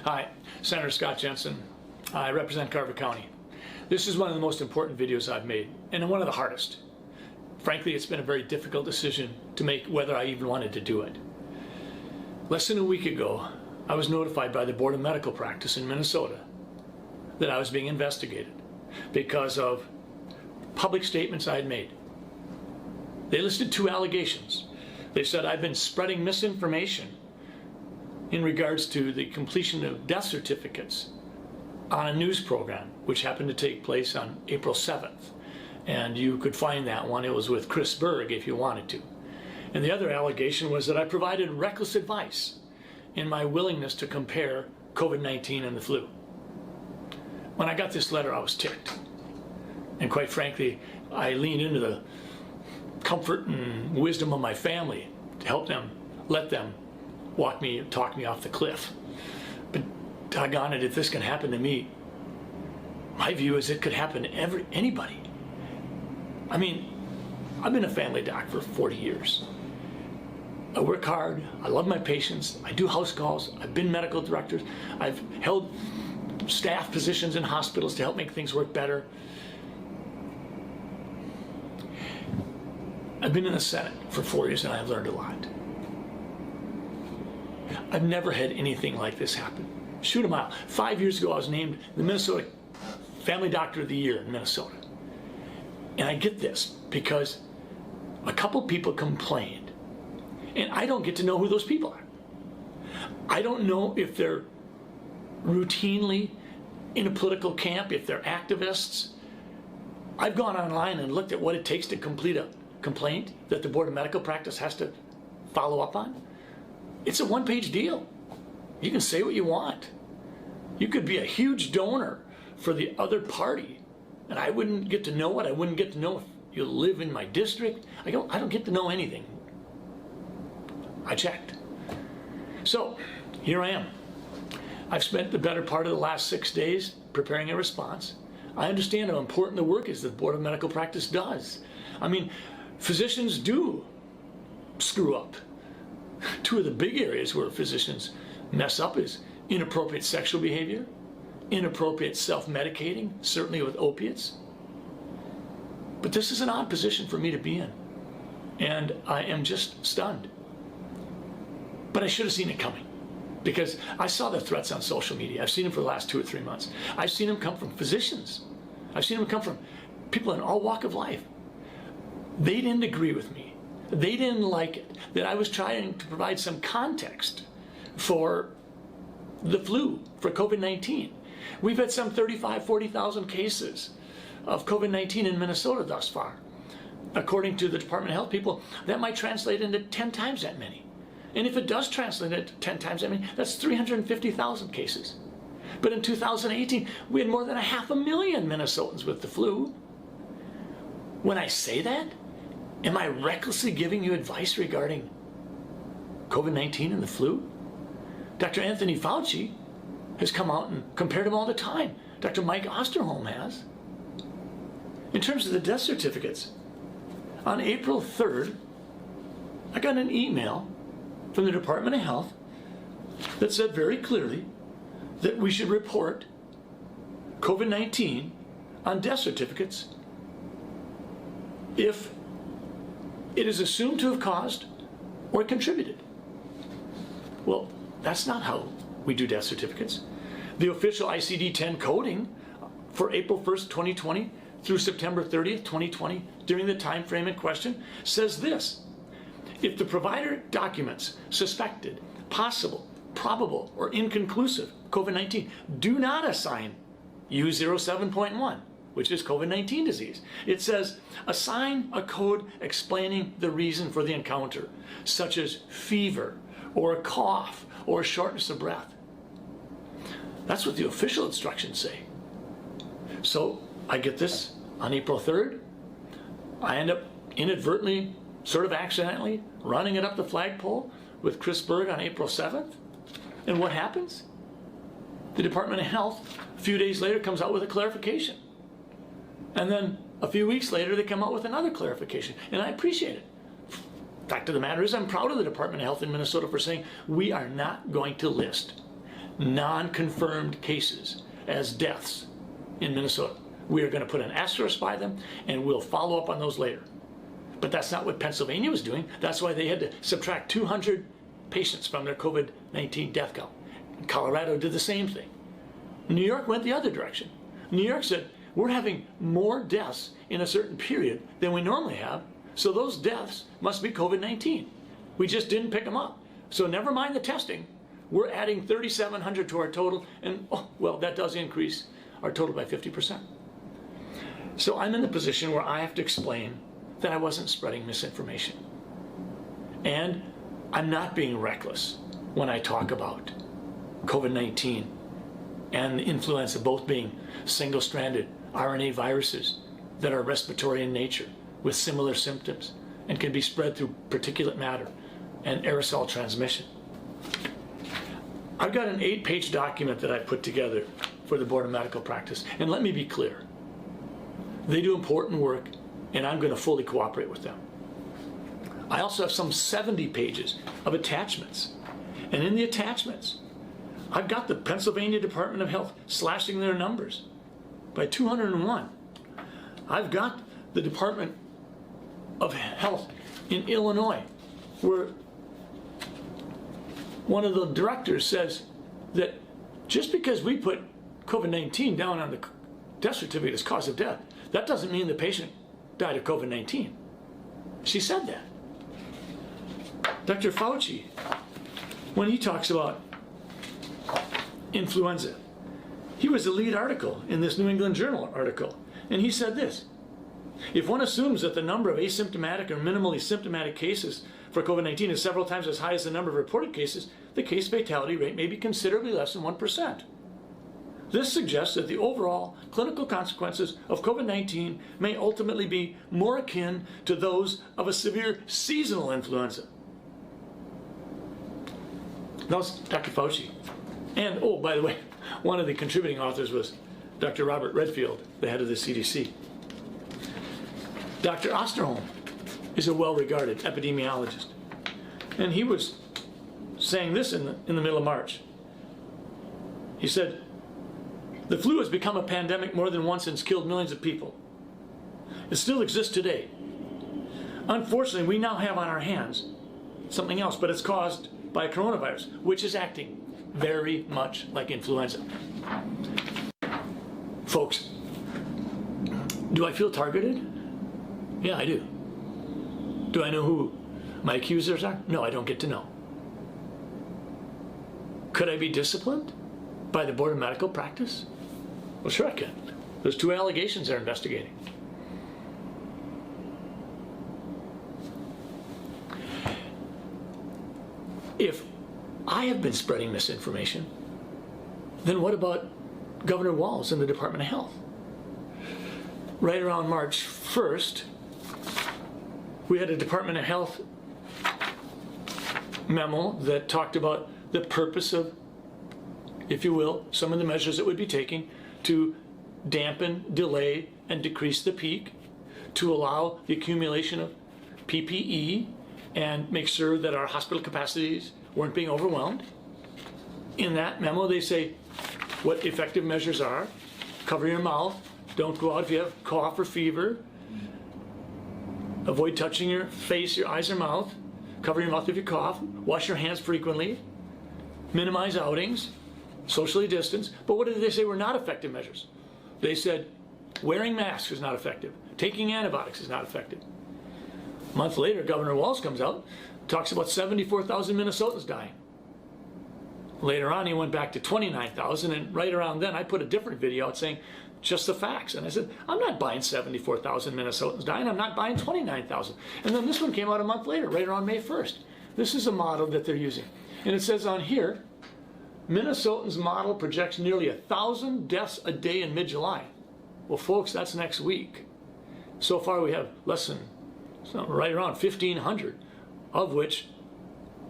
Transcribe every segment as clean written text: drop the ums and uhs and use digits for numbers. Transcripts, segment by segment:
Hi, Senator Scott Jensen. I represent Carver County. This is one of the most important videos I've made, and one of the hardest. Frankly, it's been a very difficult decision to make whether I even wanted to do it. Less than a week ago, I was notified by the Board of Medical Practice in Minnesota that I was being investigated because of public statements I had made. They listed two allegations. They said I've been spreading misinformation in regards to the completion of death certificates on a news program, which happened to take place on April 7th. And you could find that one. It was with Chris Berg if you wanted to. And the other allegation was that I provided reckless advice in my willingness to compare COVID-19 and the flu. When I got this letter, I was ticked. And quite frankly, I leaned into the comfort and wisdom of my family to help them, let them talk me off the cliff. But doggone it, if this can happen to me, my view is it could happen to anybody. I mean, I've been a family doc for 40 years. I work hard, I love my patients, I do house calls, I've been medical director, I've held staff positions in hospitals to help make things work better. I've been in the Senate for 4 years and I've learned a lot. I've never had anything like this happen. Shoot a mile. 5 years ago, I was named the Minnesota Family Doctor of the Year in Minnesota. And I get this because a couple people complained, and I don't get to know who those people are. I don't know if they're routinely in a political camp, if they're activists. I've gone online and looked at what it takes to complete a complaint that the Board of Medical Practice has to follow up on. It's a one-page deal. You can say what you want. You could be a huge donor for the other party, and I wouldn't get to know it. I wouldn't get to know if you live in my district. I don't get to know anything. I checked. So here I am. I've spent the better part of the last 6 days preparing a response. I understand how important the work is that the Board of Medical Practice does. I mean, physicians do screw up. Two of the big areas where physicians mess up is inappropriate sexual behavior, inappropriate self-medicating, certainly with opiates. But this is an odd position for me to be in, and I am just stunned. But I should have seen it coming, because I saw the threats on social media. I've seen them for the last 2 or 3 months. I've seen them come from physicians. I've seen them come from people in all walk of life. They didn't agree with me. They didn't like it, that I was trying to provide some context for the flu, for COVID-19. We've had some 35,000, 40,000 cases of COVID-19 in Minnesota thus far. According to the Department of Health people, that might translate into 10 times that many. And if it does translate into 10 times that many, that's 350,000 cases. But in 2018, we had more than 500,000 Minnesotans with the flu. When I say that, am I recklessly giving you advice regarding COVID-19 and the flu? Dr. Anthony Fauci has come out and compared them all the time. Dr. Mike Osterholm has. In terms of the death certificates, on April 3rd, I got an email from the Department of Health that said very clearly that we should report COVID-19 on death certificates if it is assumed to have caused or contributed. Well, that's not how we do death certificates. The official ICD-10 coding for April 1st, 2020 through September 30th, 2020, during the time frame in question, says this: if the provider documents suspected, possible, probable, or inconclusive COVID-19, do not assign U07.1, which is COVID-19 disease. It says, assign a code explaining the reason for the encounter, such as fever, or a cough, or a shortness of breath. That's what the official instructions say. So I get this on April 3rd. I end up inadvertently, sort of accidentally, running it up the flagpole with Chris Berg on April 7th. And what happens? The Department of Health, a few days later, comes out with a clarification. And then a few weeks later, they come out with another clarification. And I appreciate it. Fact of the matter is, I'm proud of the Department of Health in Minnesota for saying we are not going to list non-confirmed cases as deaths in Minnesota. We are going to put an asterisk by them, and we'll follow up on those later. But that's not what Pennsylvania was doing. That's why they had to subtract 200 patients from their COVID-19 death count. Colorado did the same thing. New York went the other direction. New York said, we're having more deaths in a certain period than we normally have, so those deaths must be COVID-19. We just didn't pick them up. So never mind the testing. We're adding 3,700 to our total, and oh, well, that does increase our total by 50%. So I'm in the position where I have to explain that I wasn't spreading misinformation. And I'm not being reckless when I talk about COVID-19 and influenza both being single-stranded RNA viruses that are respiratory in nature with similar symptoms and can be spread through particulate matter and aerosol transmission. I've got an 8-page document that I put together for the Board of Medical Practice, and let me be clear. They do important work, and I'm going to fully cooperate with them. I also have some 70 pages of attachments, and in the attachments, I've got the Pennsylvania Department of Health slashing their numbers by 201. I've got the Department of Health in Illinois, where one of the directors says that just because we put COVID-19 down on the death certificate as cause of death, that doesn't mean the patient died of COVID-19. She said that. Dr. Fauci, when he talks about influenza, he was the lead article in this New England Journal article, and he said this: if one assumes that the number of asymptomatic or minimally symptomatic cases for COVID-19 is several times as high as the number of reported cases, the case fatality rate may be considerably less than 1%. This suggests that the overall clinical consequences of COVID-19 may ultimately be more akin to those of a severe seasonal influenza. That was Dr. Fauci. And, oh, by the way, one of the contributing authors was Dr. Robert Redfield, the head of the CDC. Dr. Osterholm is a well-regarded epidemiologist, and he was saying this in the middle of March. He said, the flu has become a pandemic more than once and has killed millions of people. It still exists today. Unfortunately, we now have on our hands something else, but it's caused by a coronavirus, which is acting very much like influenza. Folks, do I feel targeted? Yeah, I do. Do I know who my accusers are? No, I don't get to know. Could I be disciplined by the Board of Medical Practice? Well, sure I can. There's 2 allegations they're investigating. If I have been spreading misinformation, then what about Governor Walz and the Department of Health? Right around March 1st, we had a Department of Health memo that talked about the purpose of, if you will, some of the measures that would be taken to dampen, delay, and decrease the peak, to allow the accumulation of PPE and make sure that our hospital capacities weren't being overwhelmed. In that memo, they say what effective measures are: cover your mouth, don't go out if you have cough or fever, avoid touching your face, your eyes, or mouth, cover your mouth if you cough, wash your hands frequently, minimize outings, socially distance. But what did they say were not effective measures? They said wearing masks is not effective, taking antibiotics is not effective. A month later, Governor Walz comes out, talks about 74,000 Minnesotans dying. Later on, he went back to 29,000, and right around then, I put a different video out saying just the facts. And I said, I'm not buying 74,000 Minnesotans dying, I'm not buying 29,000. And then this one came out a month later, right around May 1st. This is a model that they're using. And it says on here, Minnesotans' model projects nearly 1,000 deaths a day in mid-July. Well, folks, that's next week. So far, we have less than, right around 1,500, of which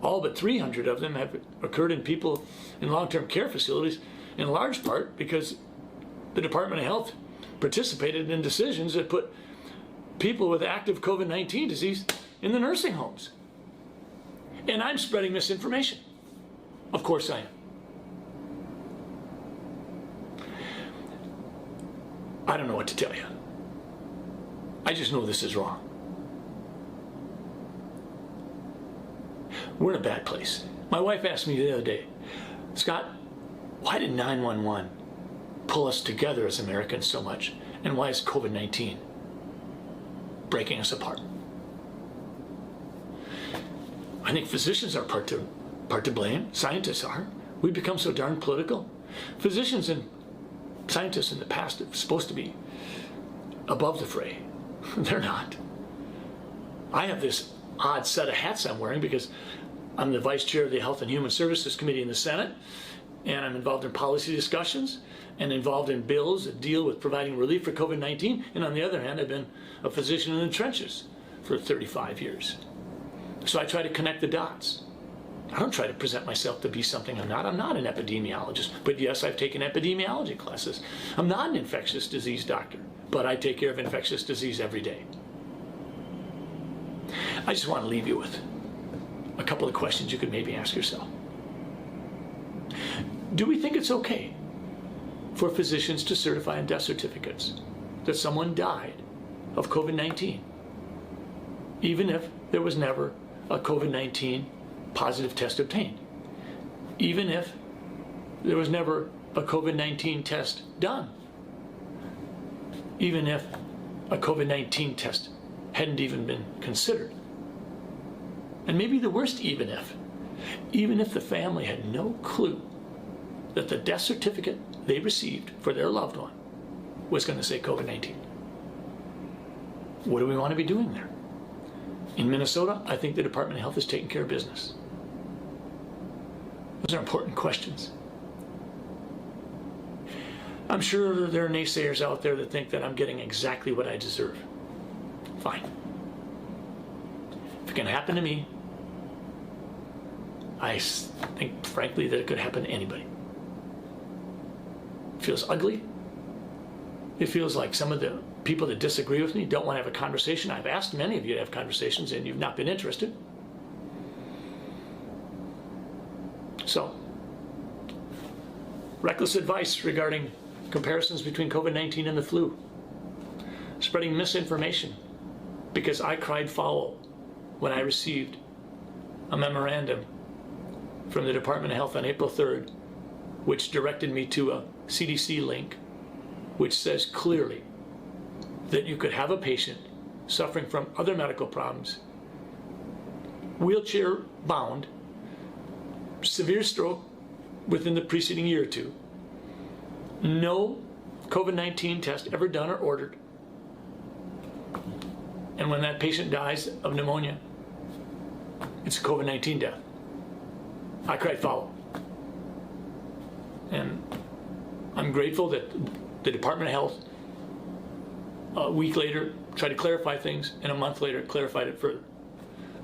all but 300 of them have occurred in people in long-term care facilities, in large part because the Department of Health participated in decisions that put people with active COVID-19 disease in the nursing homes. And I'm spreading misinformation. Of course I am. I don't know what to tell you. I just know this is wrong. We're in a bad place. My wife asked me the other day, Scott, why did 911 pull us together as Americans so much? And why is COVID-19 breaking us apart? I think physicians are part to blame. Scientists are. We've become so darn political. Physicians and scientists in the past are supposed to be above the fray. They're not. I have this odd set of hats I'm wearing because I'm the vice chair of the Health and Human Services Committee in the Senate, and I'm involved in policy discussions and involved in bills that deal with providing relief for COVID-19. And on the other hand, I've been a physician in the trenches for 35 years. So I try to connect the dots. I don't try to present myself to be something I'm not. I'm not an epidemiologist, but yes, I've taken epidemiology classes. I'm not an infectious disease doctor, but I take care of infectious disease every day. I just want to leave you with a couple of questions you could maybe ask yourself. Do we think it's okay for physicians to certify in death certificates that someone died of COVID-19, even if there was never a COVID-19 positive test obtained, even if there was never a COVID-19 test done, even if a COVID-19 test hadn't even been considered? And maybe the worst even if the family had no clue that the death certificate they received for their loved one was going to say COVID-19. What do we want to be doing there? In Minnesota, I think the Department of Health is taking care of business. Those are important questions. I'm sure there are naysayers out there that think that I'm getting exactly what I deserve. Fine. If it can happen to me, I think, frankly, that it could happen to anybody. It feels ugly. It feels like some of the people that disagree with me don't want to have a conversation. I've asked many of you to have conversations, and you've not been interested. So, reckless advice regarding comparisons between COVID-19 and the flu. Spreading misinformation, because I cried foul when I received a memorandum from the Department of Health on April 3rd, which directed me to a CDC link, which says clearly that you could have a patient suffering from other medical problems, wheelchair bound, severe stroke within the preceding year or two, no COVID-19 test ever done or ordered, and when that patient dies of pneumonia, it's a COVID-19 death. I cried foul. And I'm grateful that the Department of Health, a week later, tried to clarify things, and a month later clarified it further.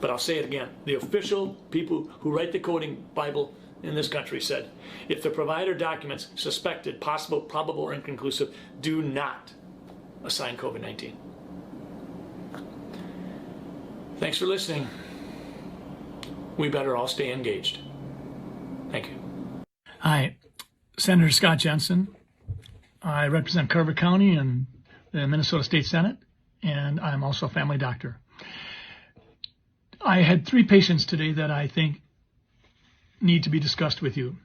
But I'll say it again. The official people who write the coding Bible in this country said, if the provider documents suspected, possible, probable, or inconclusive, do not assign COVID-19. Thanks for listening. We better all stay engaged. Thank you. Hi, Senator Scott Jensen. I represent Carver County in the Minnesota State Senate, and I'm also a family doctor. I had 3 patients today that I think need to be discussed with you.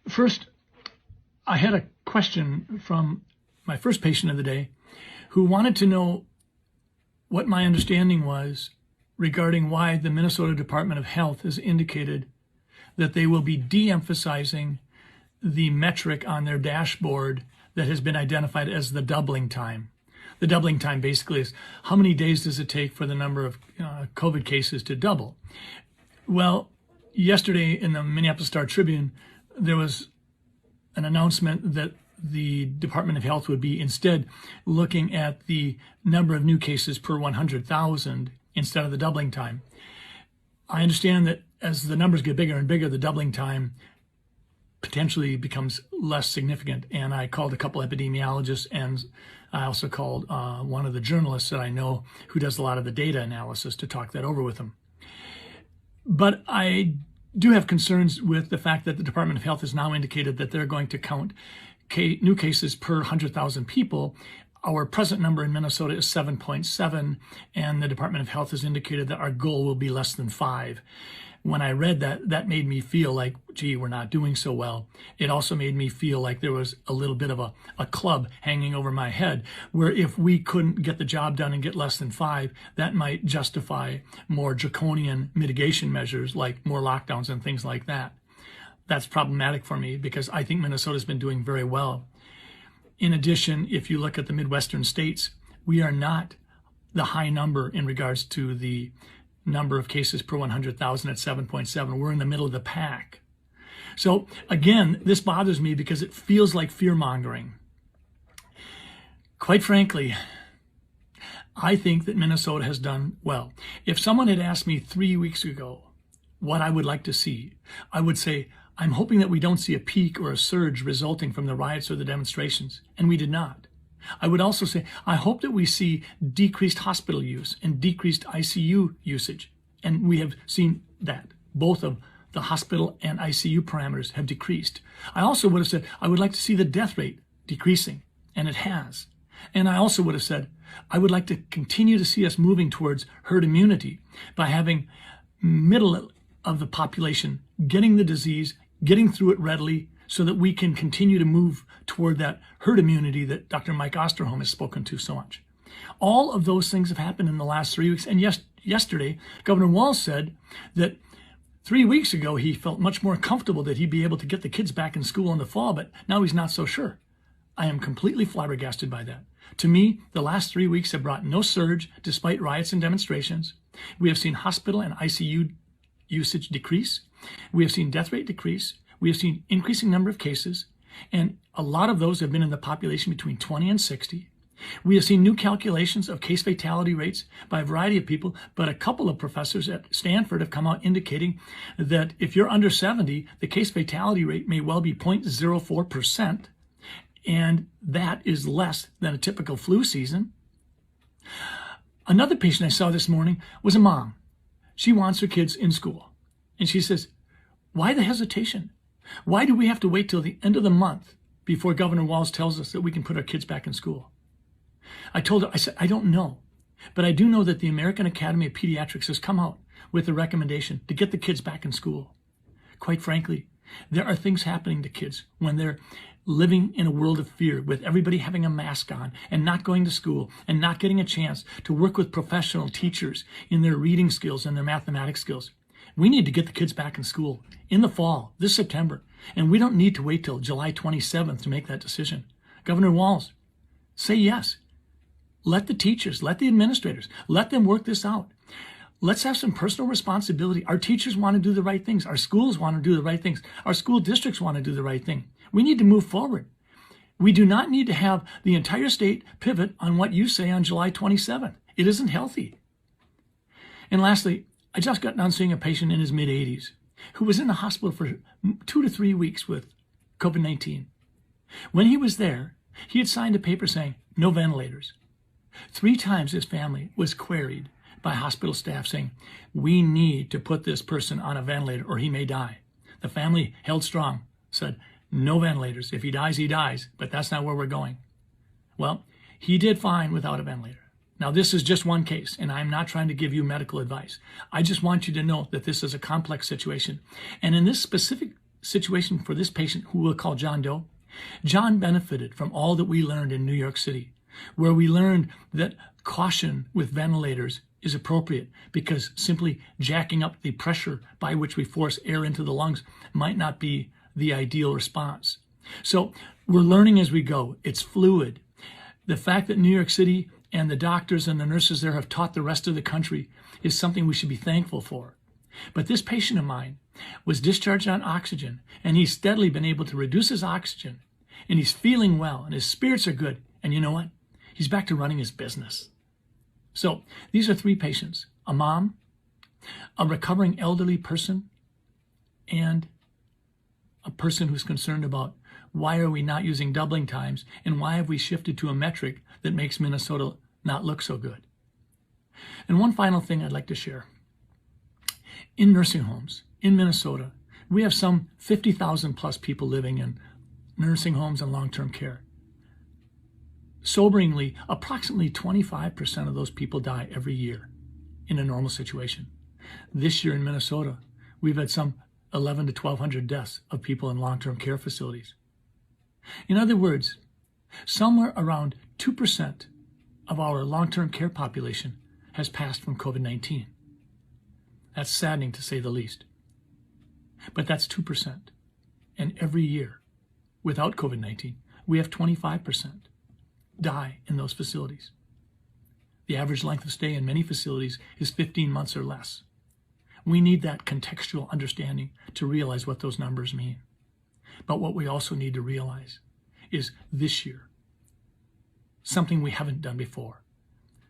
First, I had a question from my first patient of the day who wanted to know what my understanding was regarding why the Minnesota Department of Health has indicated that they will be de-emphasizing the metric on their dashboard that has been identified as the doubling time. The doubling time basically is how many days does it take for the number of COVID cases to double? Well, yesterday in the Minneapolis Star-Tribune, there was an announcement that the Department of Health would be instead looking at the number of new cases per 100,000 instead of the doubling time. I understand that as the numbers get bigger and bigger, the doubling time potentially becomes less significant. And I called a couple epidemiologists, and I also called one of the journalists that I know who does a lot of the data analysis to talk that over with them. But I do have concerns with the fact that the Department of Health has now indicated that they're going to count new cases per 100,000 people Our present number in Minnesota is 7.7, and the Department of Health has indicated that our goal will be less than 5. When I read that, that made me feel like, gee, we're not doing so well. It also made me feel like there was a little bit of a club hanging over my head, where if we couldn't get the job done and get less than 5, that might justify more draconian mitigation measures like more lockdowns and things like that. That's problematic for me because I think Minnesota's been doing very well. In addition, if you look at the Midwestern states, we are not the high number in regards to the number of cases per 100,000 at 7.7. We're in the middle of the pack. So again, this bothers me because it feels like fear-mongering. Quite frankly, I think that Minnesota has done well. If someone had asked me 3 weeks ago what I would like to see, I would say, I'm hoping that we don't see a peak or a surge resulting from the riots or the demonstrations, and we did not. I would also say, I hope that we see decreased hospital use and decreased ICU usage. And we have seen that. Both of the hospital and ICU parameters have decreased. I also would have said, I would like to see the death rate decreasing, and it has. And I also would have said, I would like to continue to see us moving towards herd immunity by having middle of the population getting the disease, getting through it readily, so that we can continue to move toward that herd immunity that Dr. Mike Osterholm has spoken to so much. All of those things have happened in the last 3 weeks. And yesterday, Governor Walz said that 3 weeks ago, he felt much more comfortable that he'd be able to get the kids back in school in the fall, but now he's not so sure. I am completely flabbergasted by that. To me, the last 3 weeks have brought no surge despite riots and demonstrations. We have seen hospital and ICU usage decrease. We have seen death rate decrease. We have seen increasing number of cases, and a lot of those have been in the population between 20 and 60. We have seen new calculations of case fatality rates by a variety of people, but a couple of professors at Stanford have come out indicating that if you're under 70, the case fatality rate may well be 0.04%, and that is less than a typical flu season. Another patient I saw this morning was a mom. She wants her kids in school, and she says, why the hesitation? Why do we have to wait till the end of the month before Governor Walz tells us that we can put our kids back in school? I told her, I said, I don't know, but I do know that the American Academy of Pediatrics has come out with a recommendation to get the kids back in school. Quite frankly, there are things happening to kids when they're living in a world of fear, with everybody having a mask on and not going to school and not getting a chance to work with professional teachers in their reading skills and their mathematics skills. We need to get the kids back in school in the fall, this September, and we don't need to wait till July 27th to make that decision. Governor Walz, say yes. Let the teachers, let the administrators, let them work this out. Let's have some personal responsibility. Our teachers want to do the right things. Our schools want to do the right things. Our school districts want to do the right thing. We need to move forward. We do not need to have the entire state pivot on what you say on July 27th. It isn't healthy. And lastly, I just got done seeing a patient in his mid-80s who was in the hospital for 2 to 3 weeks with COVID-19. When he was there, he had signed a paper saying, no ventilators. 3 times his family was queried by hospital staff saying, we need to put this person on a ventilator or he may die. The family held strong, said, no ventilators. If he dies, but that's not where we're going. Well, he did fine without a ventilator. Now, this is just one case, and I'm not trying to give you medical advice. I just want you to know that this is a complex situation. And in this specific situation for this patient, who we'll call John Doe, John benefited from all that we learned in New York City, where we learned that caution with ventilators is appropriate because simply jacking up the pressure by which we force air into the lungs might not be the ideal response. So we're learning as we go. It's fluid. The fact that New York City and the doctors and the nurses there have taught the rest of the country is something we should be thankful for. But this patient of mine was discharged on oxygen, and he's steadily been able to reduce his oxygen, and he's feeling well, and his spirits are good. And you know what? He's back to running his business. So these are 3 patients: a mom, a recovering elderly person, and a person who's concerned about why are we not using doubling times, and why have we shifted to a metric that makes Minnesota not look so good. And one final thing I'd like to share. In nursing homes in Minnesota, we have some 50,000 plus people living in nursing homes and long-term care. Soberingly, approximately 25% of those people die every year in a normal situation. This year in Minnesota, we've had some 11 to 1,200 deaths of people in long-term care facilities. In other words, somewhere around 2% of our long-term care population has passed from COVID-19. That's saddening to say the least. But that's 2%. And every year, without COVID-19, we have 25% die in those facilities. The average length of stay in many facilities is 15 months or less. We need that contextual understanding to realize what those numbers mean. But what we also need to realize is this year, something we haven't done before.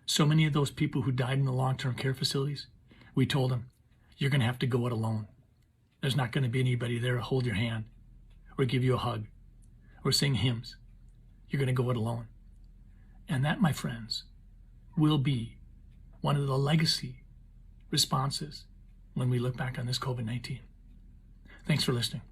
So many of those people who died in the long-term care facilities, we told them, you're going to have to go it alone. There's not going to be anybody there to hold your hand or give you a hug or sing hymns. You're going to go it alone. And that, my friends, will be one of the legacy responses when we look back on this COVID-19. Thanks for listening.